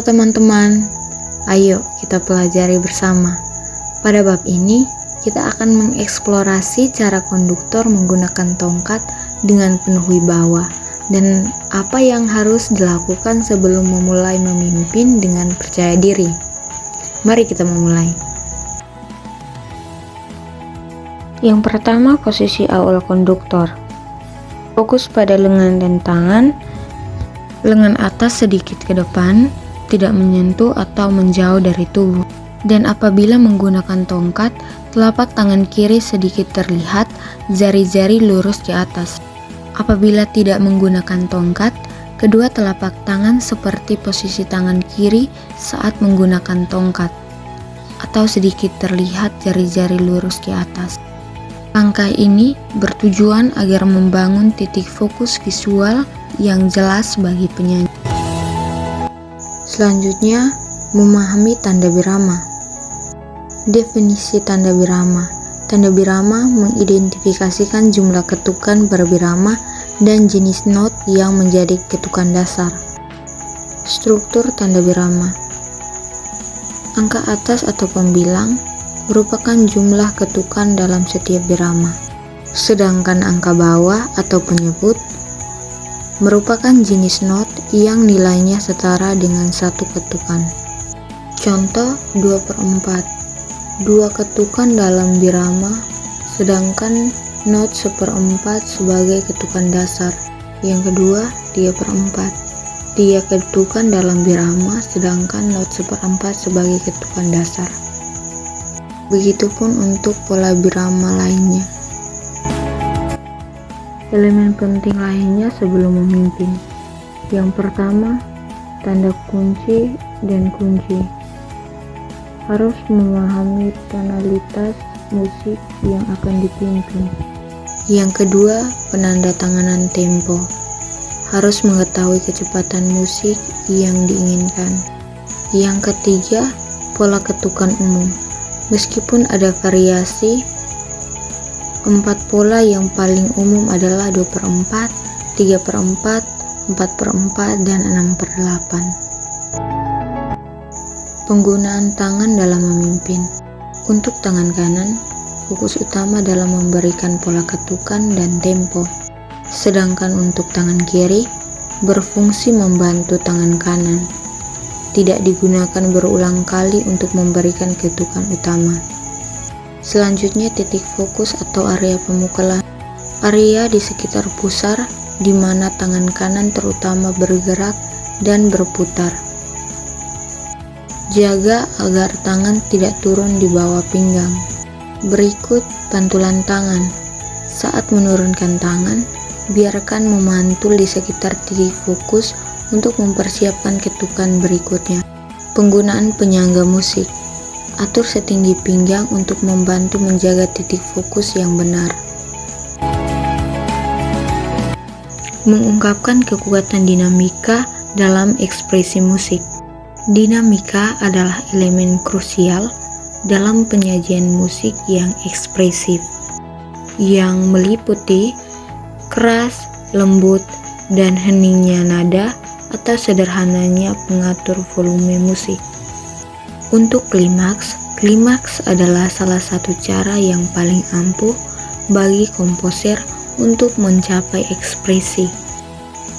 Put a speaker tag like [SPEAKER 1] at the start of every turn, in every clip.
[SPEAKER 1] teman-teman, ayo kita pelajari bersama. Pada bab ini, kita akan mengeksplorasi cara konduktor menggunakan tongkat dengan penuh wibawa dan apa yang harus dilakukan sebelum memulai memimpin dengan percaya diri. Mari kita memulai. Yang pertama, posisi awal konduktor. Fokus pada lengan dan tangan. Lengan atas sedikit ke depan, tidak menyentuh atau menjauh dari tubuh. Dan apabila menggunakan tongkat, telapak tangan kiri sedikit terlihat, jari-jari lurus di atas. Apabila tidak menggunakan tongkat, kedua telapak tangan seperti posisi tangan kiri saat menggunakan tongkat, atau sedikit terlihat jari-jari lurus di atas. Langkah ini bertujuan agar membangun titik fokus visual yang jelas bagi penyanyi. Selanjutnya, memahami tanda birama. Definisi tanda birama. Tanda birama mengidentifikasikan jumlah ketukan berbirama dan jenis not yang menjadi ketukan dasar. Struktur tanda birama. Angka atas atau pembilang merupakan jumlah ketukan dalam setiap birama. Sedangkan angka bawah atau penyebut merupakan jenis not yang nilainya setara dengan satu ketukan. Contoh 2/4. 2 ketukan dalam birama, sedangkan not 1/4 sebagai ketukan dasar. Yang kedua 3/4. 3 ketukan dalam birama, sedangkan not 1/4 sebagai ketukan dasar. Begitupun untuk pola birama lainnya. Elemen penting lainnya sebelum memimpin. Yang pertama, tanda kunci dan kunci. Harus memahami tonalitas musik yang akan dipimpin. Yang kedua, penanda tanganan tempo. Harus mengetahui kecepatan musik yang diinginkan. Yang ketiga, pola ketukan umum. Meskipun ada variasi, 4 pola yang paling umum adalah 2/4, 3/4, 4/4, dan 6/8. Penggunaan tangan dalam memimpin. Untuk tangan kanan, fokus utama dalam memberikan pola ketukan dan tempo. Sedangkan untuk tangan kiri, berfungsi membantu tangan kanan. Tidak digunakan berulang kali untuk memberikan ketukan utama. Selanjutnya, titik fokus atau area pemukulan. Area di sekitar pusar di mana tangan kanan terutama bergerak dan berputar. Jaga agar tangan tidak turun di bawah pinggang. Berikut pantulan tangan. Saat menurunkan tangan, biarkan memantul di sekitar titik fokus untuk mempersiapkan ketukan berikutnya. Penggunaan penyangga musik. Atur setinggi pinggang untuk membantu menjaga titik fokus yang benar. Mengungkapkan kekuatan dinamika dalam ekspresi musik. Dinamika adalah elemen krusial dalam penyajian musik yang ekspresif, yang meliputi keras, lembut, dan heningnya nada atau sederhananya pengatur volume musik. Untuk klimaks adalah salah satu cara yang paling ampuh bagi komposer untuk mencapai ekspresi.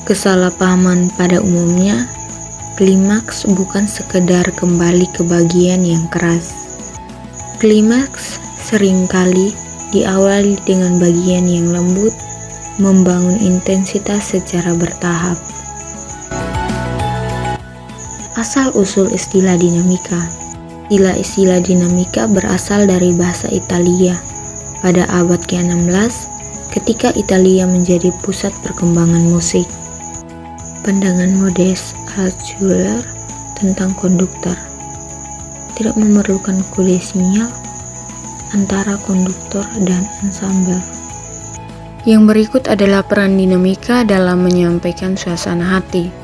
[SPEAKER 1] Kesalahpahaman pada umumnya, klimaks bukan sekedar kembali ke bagian yang keras. Klimaks seringkali diawali dengan bagian yang lembut, membangun intensitas secara bertahap. Asal-usul istilah dinamika. Istilah dinamika berasal dari bahasa Italia pada abad ke-16 ketika Italia menjadi pusat perkembangan musik. Pandangan Modest Altschuler tentang konduktor. Tidak memerlukan kode sinyal antara konduktor dan ensemble. Yang berikut adalah peran dinamika dalam menyampaikan suasana hati.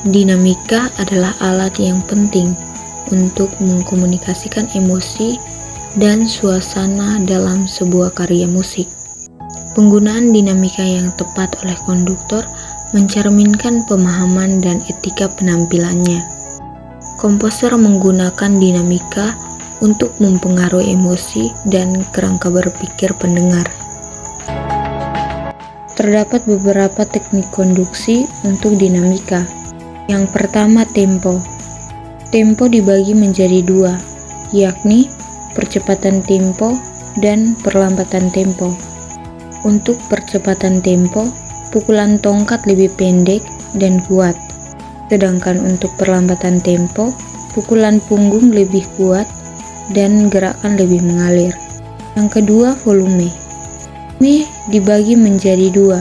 [SPEAKER 1] Dinamika adalah alat yang penting untuk mengkomunikasikan emosi dan suasana dalam sebuah karya musik. Penggunaan dinamika yang tepat oleh konduktor mencerminkan pemahaman dan etika penampilannya. Komposer menggunakan dinamika untuk mempengaruhi emosi dan kerangka berpikir pendengar. Terdapat beberapa teknik konduksi untuk dinamika. Yang pertama, tempo. Tempo dibagi menjadi dua, yakni percepatan tempo dan perlambatan tempo. Untuk percepatan tempo, pukulan tongkat lebih pendek dan kuat. Sedangkan untuk perlambatan tempo, pukulan punggung lebih kuat dan gerakan lebih mengalir. Yang kedua, volume. Volume dibagi menjadi dua,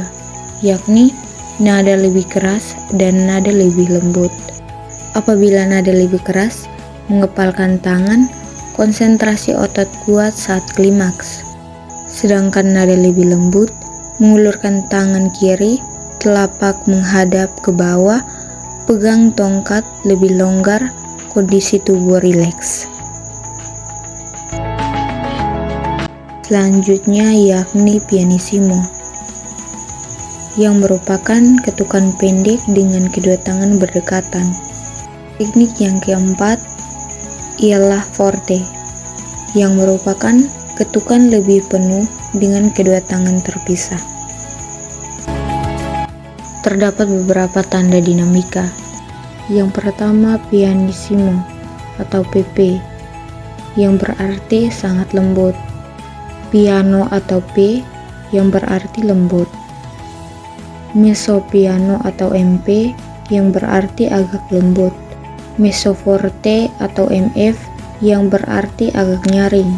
[SPEAKER 1] yakni nada lebih keras dan nada lebih lembut. Apabila nada lebih keras, mengepalkan tangan, konsentrasi otot kuat saat klimaks. Sedangkan nada lebih lembut, mengulurkan tangan kiri, telapak menghadap ke bawah, pegang tongkat lebih longgar, kondisi tubuh rileks. Selanjutnya yakni pianissimo, yang merupakan ketukan pendek dengan kedua tangan berdekatan. Teknik yang keempat ialah forte, yang merupakan ketukan lebih penuh dengan kedua tangan terpisah. Terdapat beberapa tanda dinamika. Yang pertama, pianissimo atau PP, yang berarti sangat lembut. Piano atau P, yang berarti lembut. Mezzo piano atau MP, yang berarti agak lembut. Mezzo forte atau MF, yang berarti agak nyaring.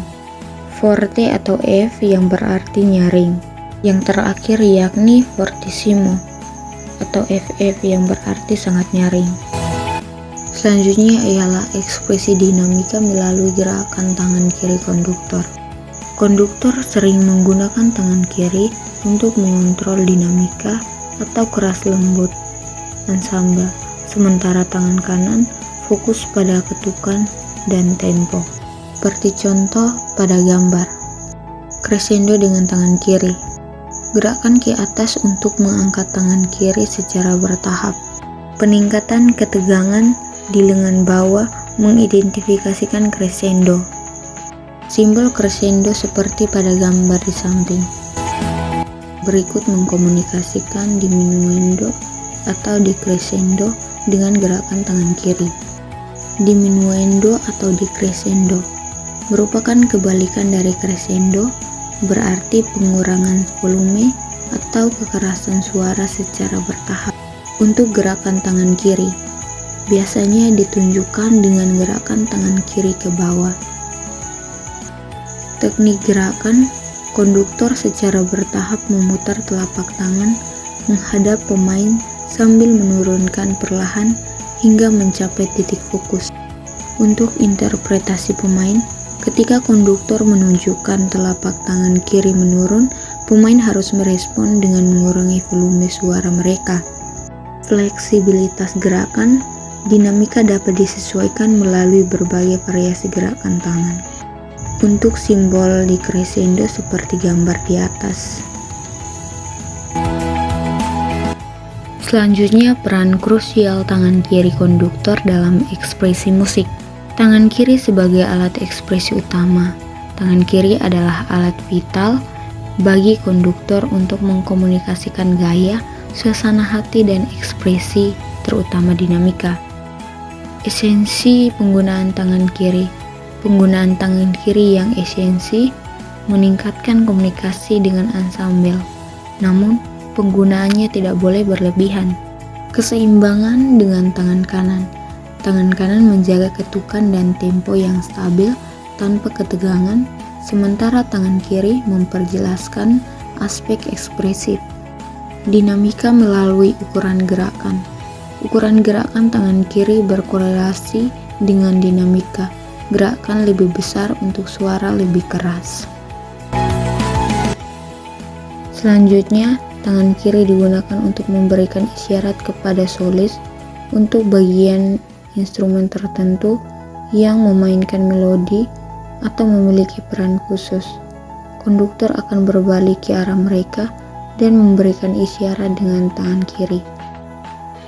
[SPEAKER 1] Forte atau F, yang berarti nyaring. Yang terakhir yakni fortissimo atau FF, yang berarti sangat nyaring. Selanjutnya ialah ekspresi dinamika melalui gerakan tangan kiri konduktor. Konduktor sering menggunakan tangan kiri untuk mengontrol dinamika atau keras lembut ansamba, sementara tangan kanan fokus pada ketukan dan tempo. Seperti contoh pada gambar. Crescendo dengan tangan kiri. Gerakan ke atas untuk mengangkat tangan kiri secara bertahap. Peningkatan ketegangan di lengan bawah mengidentifikasikan crescendo. Simbol crescendo seperti pada gambar di samping. Berikut mengkomunikasikan diminuendo atau decrescendo dengan gerakan tangan kiri. Diminuendo atau decrescendo merupakan kebalikan dari crescendo, berarti pengurangan volume atau kekerasan suara secara bertahap. Untuk gerakan tangan kiri, biasanya ditunjukkan dengan gerakan tangan kiri ke bawah. Teknik gerakan, konduktor secara bertahap memutar telapak tangan menghadap pemain sambil menurunkan perlahan hingga mencapai titik fokus. Untuk interpretasi pemain, ketika konduktor menunjukkan telapak tangan kiri menurun, pemain harus merespon dengan mengurangi volume suara mereka. Fleksibilitas gerakan, dinamika dapat disesuaikan melalui berbagai variasi gerakan tangan. Untuk simbol di crescendo seperti gambar di atas. Selanjutnya, peran krusial tangan kiri konduktor dalam ekspresi musik. Tangan kiri sebagai alat ekspresi utama. Tangan kiri adalah alat vital bagi konduktor untuk mengkomunikasikan gaya, suasana hati, dan ekspresi, terutama dinamika. Esensi penggunaan tangan kiri. Penggunaan tangan kiri yang esensi meningkatkan komunikasi dengan ansambel, namun penggunaannya tidak boleh berlebihan. Keseimbangan dengan tangan kanan. Tangan kanan menjaga ketukan dan tempo yang stabil tanpa ketegangan, sementara tangan kiri memperjelaskan aspek ekspresif. Dinamika melalui ukuran gerakan. Ukuran gerakan tangan kiri berkorelasi dengan dinamika. Gerakan lebih besar untuk suara lebih keras. Selanjutnya, tangan kiri digunakan untuk memberikan isyarat kepada solis untuk bagian instrumen tertentu yang memainkan melodi atau memiliki peran khusus. Konduktor akan berbalik ke arah mereka dan memberikan isyarat dengan tangan kiri.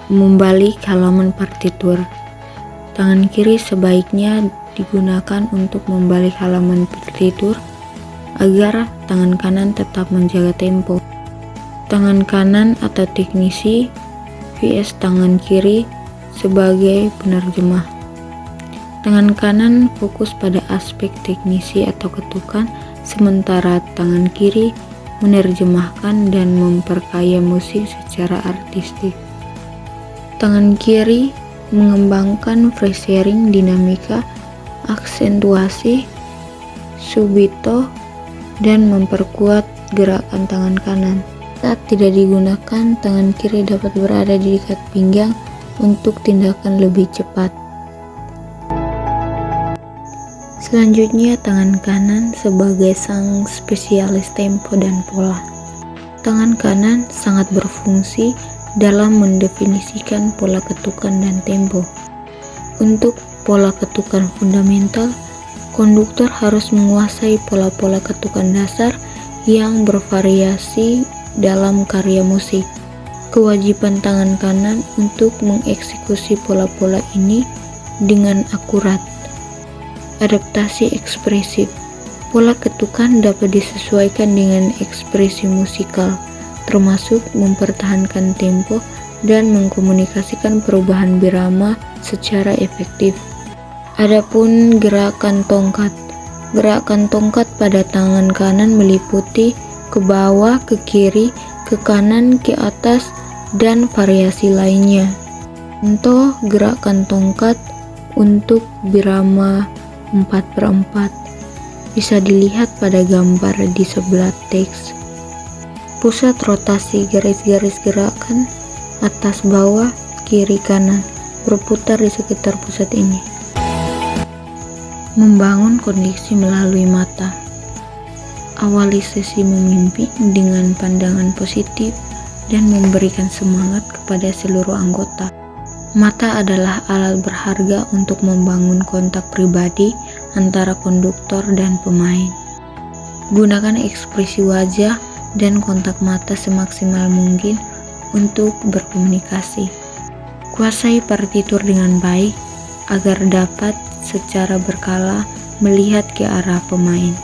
[SPEAKER 1] Membalik halaman partitur. Tangan kiri sebaiknya digunakan untuk membalik halaman partitur agar tangan kanan tetap menjaga tempo. Tangan kanan atau teknisi vs tangan kiri sebagai penerjemah. Tangan kanan fokus pada aspek teknisi atau ketukan, sementara tangan kiri menerjemahkan dan memperkaya musik secara artistik. Tangan kiri mengembangkan phrasing, dinamika, aksentuasi, subito, dan memperkuat gerakan tangan kanan. Saat tidak digunakan, tangan kiri dapat berada di dekat pinggang untuk tindakan lebih cepat. Selanjutnya, tangan kanan sebagai sang spesialis tempo dan pola. Tangan kanan sangat berfungsi dalam mendefinisikan pola ketukan dan tempo. Untuk pola ketukan fundamental, konduktor harus menguasai pola-pola ketukan dasar yang bervariasi dalam karya musik. Kewajiban tangan kanan untuk mengeksekusi pola-pola ini dengan akurat. Adaptasi ekspresif. Pola ketukan dapat disesuaikan dengan ekspresi musikal, termasuk mempertahankan tempo dan mengkomunikasikan perubahan birama secara efektif. Adapun gerakan tongkat. Gerakan tongkat pada tangan kanan meliputi ke bawah, ke kiri, ke kanan, ke atas, dan variasi lainnya. Contoh gerakan tongkat untuk birama 4/4 bisa dilihat pada gambar di sebelah teks. Pusat rotasi garis-garis gerakan atas bawah, kiri kanan berputar di sekitar pusat ini. Membangun kondisi melalui mata. Awali sesi memimpin dengan pandangan positif dan memberikan semangat kepada seluruh anggota. Mata adalah alat berharga untuk membangun kontak pribadi antara konduktor dan pemain. Gunakan ekspresi wajah dan kontak mata semaksimal mungkin untuk berkomunikasi. Kuasai partitur dengan baik agar dapat secara berkala melihat ke arah pemain.